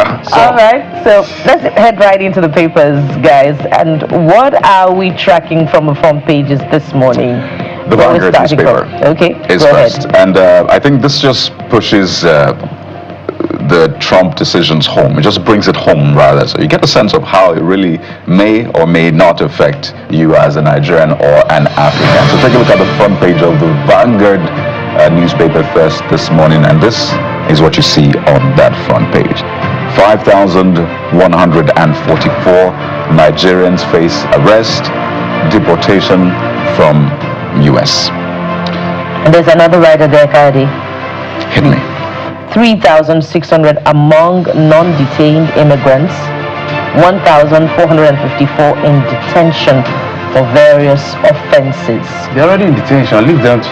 All right, so let's head right into the papers, guys. And what are we tracking from the front pages this morning? The Vanguard newspaper. Okay, is go first. ahead. And I think this just pushes the Trump decisions home. It just brings it home, rather. So you get a sense of how it really may or may not affect you as a Nigerian or an African. So take a look at the front page of the Vanguard newspaper first this morning, and this is what you see on that front page. 5,144 Nigerians face arrest, deportation from US. And there's another writer there, Kadi. Hit me. 3,600 among non-detained immigrants, 1,454 in detention for various offenses. They're already in detention. Leave them to.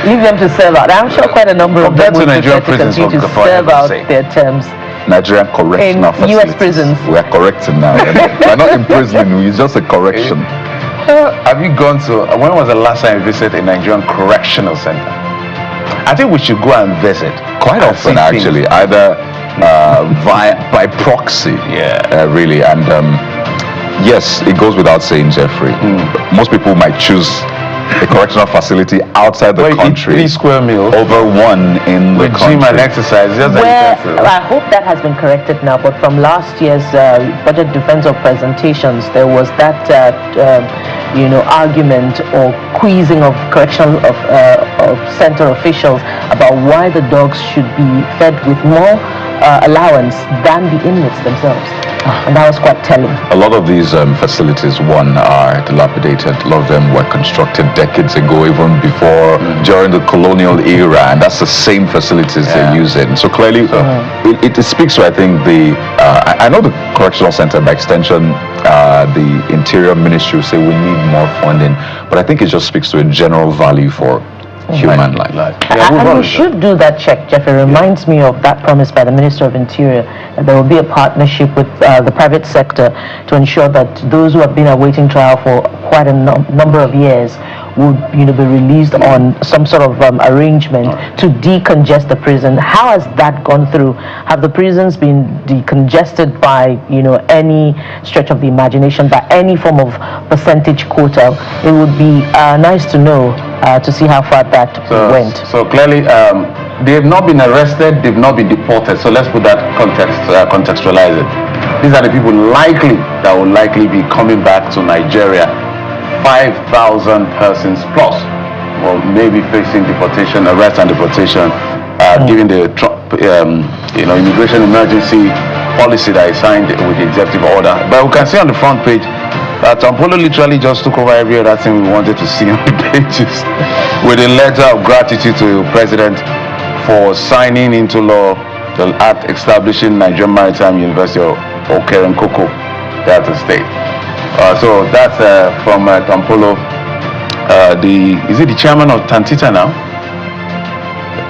Leave them to serve out. I'm sure quite a number of them will prefer to continue to serve out their terms. Nigerian correctional in U.S. prisons. We are correcting now. We're not imprisoning. It's just a correction. Have you gone to? When was the last time you visited a Nigerian correctional center? I think we should go and visit quite often, actually, either by proxy. Yeah. Really, and yes, it goes without saying, Jeffrey. Most people might choose a correctional facility outside the country. 3 square meals over one in the country. Gym and exercise. Just I hope that has been corrected now. But from last year's budget defense of presentations, there was that argument or quizzing of correctional of center officials about why the dogs should be fed with more allowance than the inmates themselves. And that was quite telling. A lot of these facilities, one, are dilapidated. A lot of them were constructed decades ago, even before, during the colonial era, and that's the same facilities they're using. So clearly, it speaks to, I think, I know the correctional center, by extension, the Interior Ministry will say we need more funding, but I think it just speaks to a general value for human life. And we should do that check, Jeff. It reminds me of that promise by the Minister of Interior that there will be a partnership with the private sector to ensure that those who have been awaiting trial for quite a number of years would be released on some sort of arrangement to decongest the prison. How has that gone through? Have the prisons been decongested by any stretch of the imagination, by any form of percentage quota? It would be nice to know to see how far that went. So clearly, they have not been arrested, they've not been deported. So let's put that contextualize it. These are the people that will likely be coming back to Nigeria. 5,000 persons plus, or maybe facing deportation, arrest and deportation, given the immigration emergency policy that is signed with the executive order. But we can see on the front page that Tampolo literally just took over every other thing we wanted to see on the pages, with a letter of gratitude to the president for signing into law the act establishing Nigerian Maritime University of Okerenkoko, Delta State. So that's from Tampolo. Is it the chairman of Tantita now?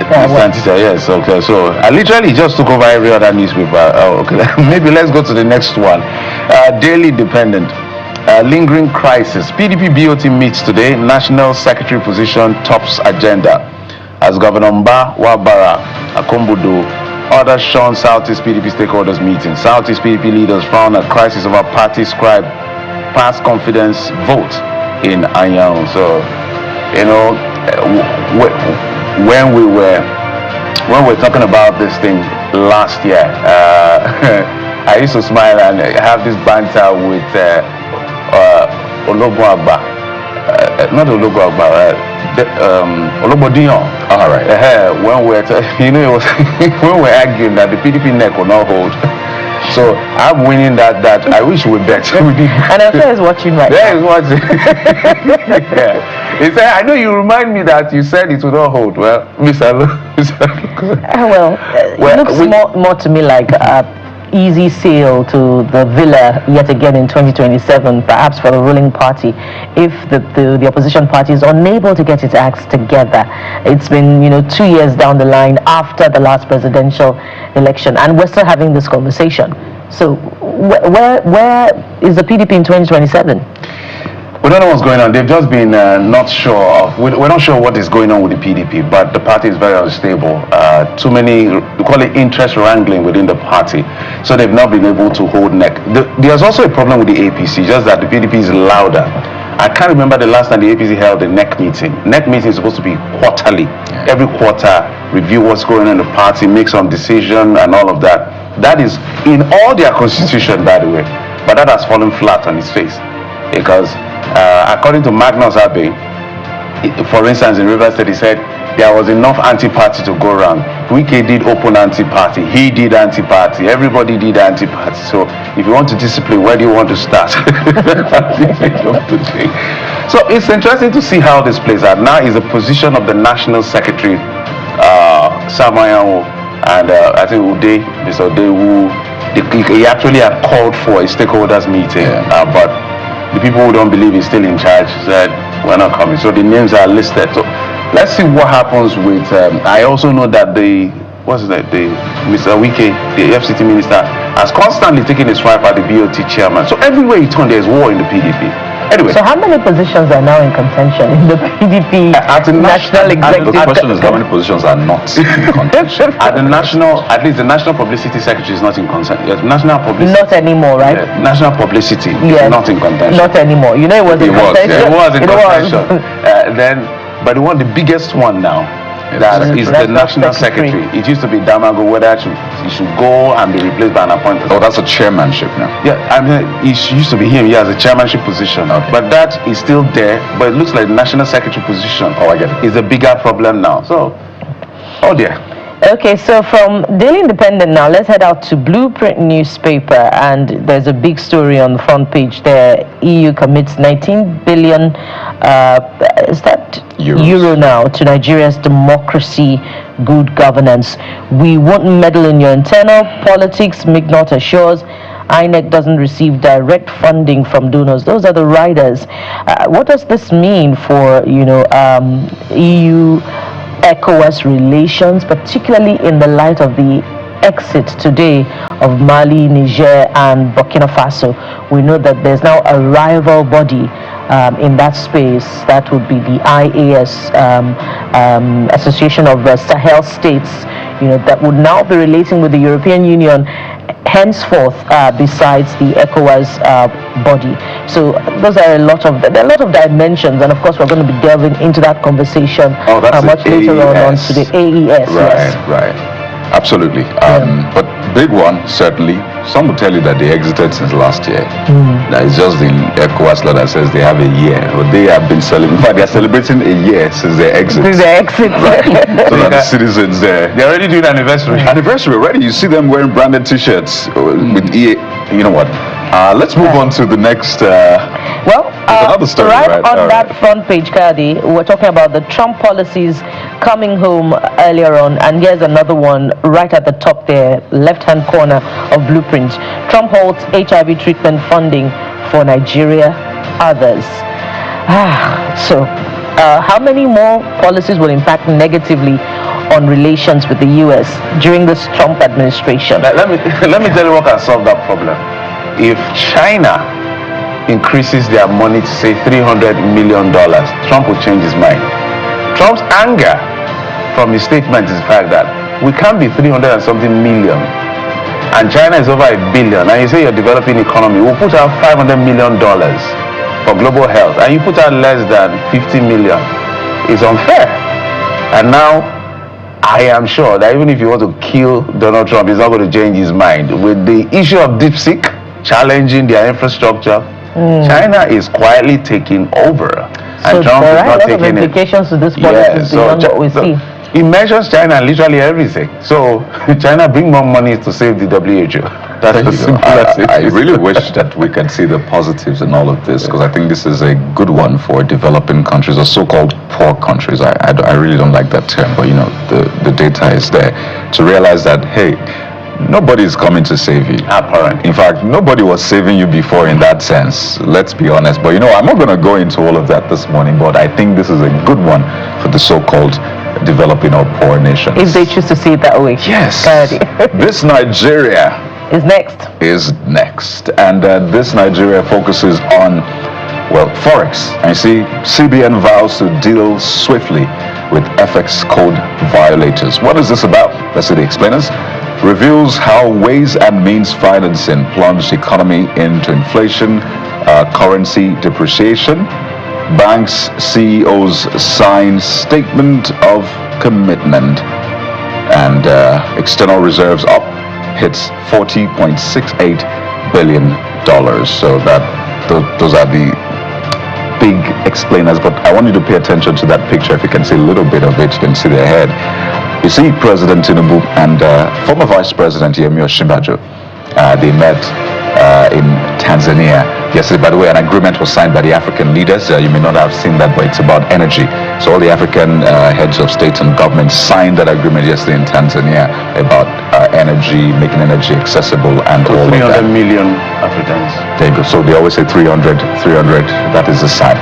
Tantita, yes. Okay. So I literally just took over every other newspaper. Okay. Maybe let's go to the next one. Daily Dependent. Lingering crisis. PDP BOT meets today. National Secretary position tops agenda. As Governor Mba Wabara Akombudo orders Sean Southeast PDP stakeholders meeting. Southeast PDP leaders found a crisis over party scribe past confidence vote in Anyang. So, when we were talking about this thing last year, I used to smile and have this banter with Ologbo Agba, not Ologbo Agba, Ologbo Dion. All right. When when we're arguing that the PDP neck will not hold. So I'm winning that. I wish we bet. And I'm sure he's watching right now. He's watching. He said, I know you remind me that you said it would not hold. Well, Mr. It looks more to me like easy sail to the villa yet again in 2027, perhaps for the ruling party, if the opposition party is unable to get its acts together. It's been 2 years down the line after the last presidential election, and we're still having this conversation. So where is the PDP in 2027? We don't know what's going on. They've just been not sure. We're not sure what is going on with the PDP, but the party is very unstable. Too many, we call it interest wrangling within the party. So they've not been able to hold neck. There's also a problem with the APC, just that the PDP is louder. I can't remember the last time the APC held a NEC meeting. NEC meeting is supposed to be quarterly. Every quarter, review what's going on in the party, make some decision and all of that. That is in all their constitution, by the way. But that has fallen flat on its face. Because according to Magnus Abbey, for instance, in Rivers State, he said there was enough anti-party to go around. Wike did open anti-party, he did anti-party, everybody did anti-party. So if you want to discipline, where do you want to start? So it's interesting to see how this plays out. Now is the position of the National Secretary, Samayawo, and I think Ude, Mr. Ude, who he actually had called for a stakeholders meeting, but the people who don't believe he's still in charge said we're not coming. So the names are listed. So let's see what happens with. I also know that the Mr. Wike, the FCT minister, has constantly taken a swipe at the BOT chairman. So everywhere you turn, there's war in the PDP. Anyway. So how many positions are now in contention in the PDP at the national executive? The question is how many positions are not in contention? At least the national publicity secretary is not in contention. National publicity. Not anymore, right? National publicity is not in contention. Not anymore. You know it was in contention. It was in contention. But the biggest one now, that is the national secretary. It used to be Damago, whether he should go and be replaced by an appointed. Oh, that's a chairmanship now. Yeah, I mean, it used to be him. He has a chairmanship position, but that is still there. But it looks like the national secretary position. Oh, I get it. Is a bigger problem now. So, oh dear. Okay, so from Daily Independent now, let's head out to Blueprint newspaper, and there's a big story on the front page there. EU commits 19 billion, is that euro now, to Nigeria's democracy, good governance. We won't meddle in your internal politics, Mignot assures. INEC doesn't receive direct funding from donors. Those are the riders. What does this mean for, EU ECOWAS relations, particularly in the light of the exit today of Mali, Niger, and Burkina Faso? We know that there's now a rival body in that space. That would be the IAS, Association of Sahel States, that would now be relating with the European Union henceforth, besides the ECOWAS body. So those are a lot of dimensions, and of course we're going to be delving into that conversation much later on today. AES, right. Absolutely. But big one, certainly. Some will tell you that they exited since last year. That is just the ECOWAS law that says they have a year. But they have been celebrating. In fact, they are celebrating a year since their exit. Right. So that the citizens there. They're already doing anniversary. Anniversary already. You see them wearing branded T-shirts with EA. You know what? Let's move on to the next. Another story, right on that front page, Kadi, we're talking about the Trump policies coming home earlier on, and here's another one right at the top there, left-hand corner of Blueprint. Trump halts HIV treatment funding for Nigeria, others. So, how many more policies will impact negatively on relations with the U.S. during this Trump administration? Let me tell you what can solve that problem. If China increases their money to say $300 million, Trump will change his mind. Trump's anger from his statement is the fact that we can't be 300 and something million, and China is over $1 billion, and you say you're developing economy. We'll put out $500 million for global health, and you put out less than 50 million. It's unfair. And now I am sure that even if you want to kill Donald Trump, he's not going to change his mind. With the issue of DeepSeek challenging their infrastructure, China is quietly taking over, and Trump is not taking it. There are a lot of implications to this policy beyond what we see. He measures China literally everything. So China bring more money to save the WHO. That's as simple as it is. I really wish that we can see the positives in all of this, because I think this is a good one for developing countries, or so-called poor countries. I really don't like that term, but the data is there to realize that, hey, nobody is coming to save you. Apparently. In fact, nobody was saving you before in that sense. Let's be honest. But I'm not going to go into all of that this morning, but I think this is a good one for the so-called developing or poor nations. If they choose to see it that way. Yes. This Nigeria is next. And this Nigeria focuses on Well, Forex. And you see, CBN vows to deal swiftly with FX code violators. What is this about? Let's see the explainers. Reveals how ways and means financing plunged the economy into inflation, currency depreciation. Banks CEOs sign statement of commitment, and external reserves up, hits $40.68 billion. So those are the big explainers, but I want you to pay attention to that picture. If you can see a little bit of it, you can see their head. You see President Tinubu and former Vice President Yemi Osinbajo. They met in Tanzania yesterday. By the way, an agreement was signed by the African leaders. You may not have seen that, but it's about energy. So all the African heads of state and government signed that agreement yesterday in Tanzania about energy, making energy accessible, and all of that. 300 million Africans. There you go. So they always say 300, that is the sign.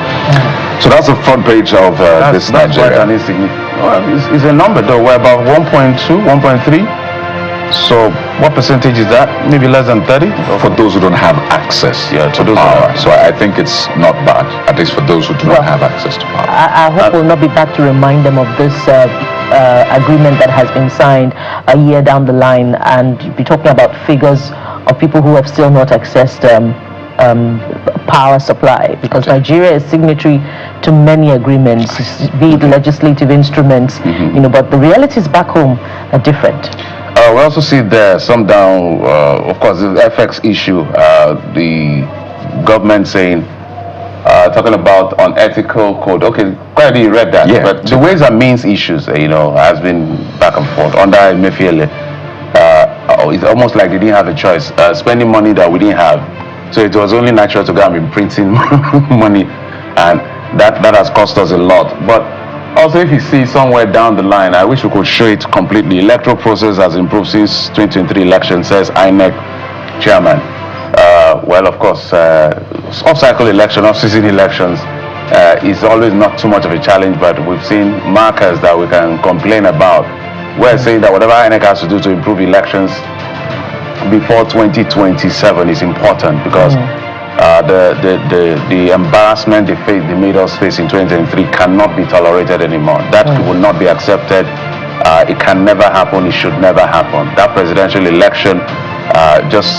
So that's the front page of this That's Nigeria. quite an insignificant. Well, it's a number though. We're about 1.2, 1.3. So what percentage is that? Maybe less than 30? For those who don't have access to power. So I think it's not bad, at least for those who do not have access to power. I hope we'll not be back to remind them of this agreement that has been signed a year down the line, and be talking about figures of people who have still not accessed power supply, because Nigeria is signatory to many agreements, be it legislative instruments, but the realities back home are different. We also see there some down, of course, the FX issue, the government saying, talking about unethical code. Okay, quite you read that. Yeah. But the ways and means issues, has been back and forth. Under Emefiele, it's almost like they didn't have a choice. Spending money that we didn't have. So it was only natural to go and be printing money. And that has cost us a lot. But also, if you see somewhere down the line, I wish we could show it completely. Electoral process has improved since 2023 election, says INEC chairman. Well, of course, off-cycle election, off-season elections is always not too much of a challenge, but we've seen markers that we can complain about. We're saying that whatever INEC has to do to improve elections before 2027 is important, because the embarrassment they made us face in 2023 cannot be tolerated anymore. That will not be accepted. It can never happen. It should never happen. That presidential election just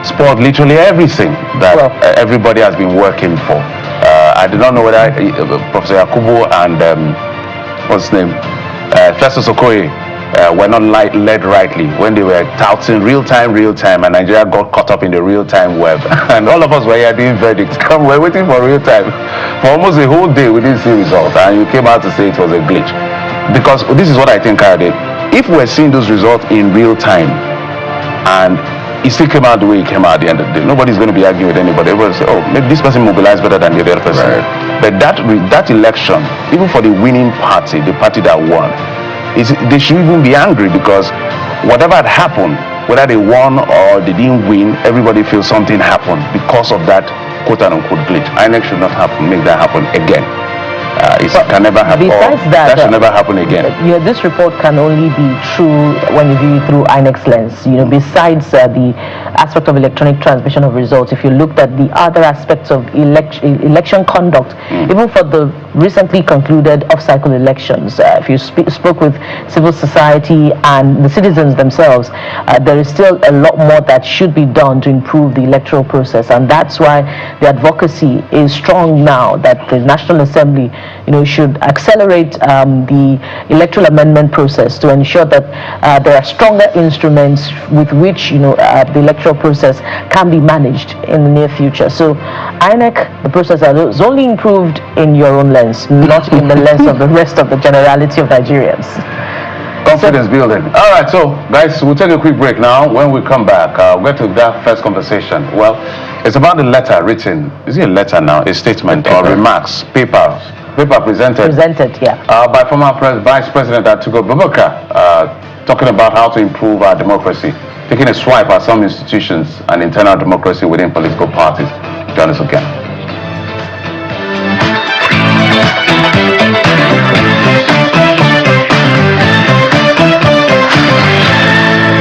spoiled literally everything that everybody has been working for. I do not know whether Professor Yakubu and what's his name, Festus Okoye, were not led rightly when they were touting real time, and Nigeria got caught up in the real-time web. And all of us were here doing verdicts. We're waiting for real time. For almost a whole day, we didn't see results. And you came out to say it was a glitch. Because this is what I think I did. If we're seeing those results in real time, and it still came out the way it came out at the end of the day, nobody's going to be arguing with anybody. Everybody will say, oh, maybe this person mobilized better than the other person. Right. But that election, even for the winning party, the party that won, they should even be angry, because whatever had happened, whether they won or they didn't win, everybody feels something happened because of that quote-unquote glitch. INEC should not make that happen again. It can never happen. Besides that should never happen again. This report can only be true when you view it through INEC's lens. Besides the aspect of electronic transmission of results, if you looked at the other aspects of election conduct, even for the recently concluded off-cycle elections, if you spoke with civil society and the citizens themselves, there is still a lot more that should be done to improve the electoral process, and that's why the advocacy is strong now that the National Assembly should accelerate the electoral amendment process to ensure that there are stronger instruments with which the electoral process can be managed in the near future. So INEC, the process is only improved in your own lens, not in the lens of the rest of the generality of Nigerians. Confidence building. All right, so guys, we'll take a quick break now. When we come back, we'll get to that first conversation. Well, it's about the letter written. Is it a letter now? A statement or remarks? Paper presented, by former Vice President Atiku Abubakar, talking about how to improve our democracy, taking a swipe at some institutions and internal democracy within political parties. Join us again.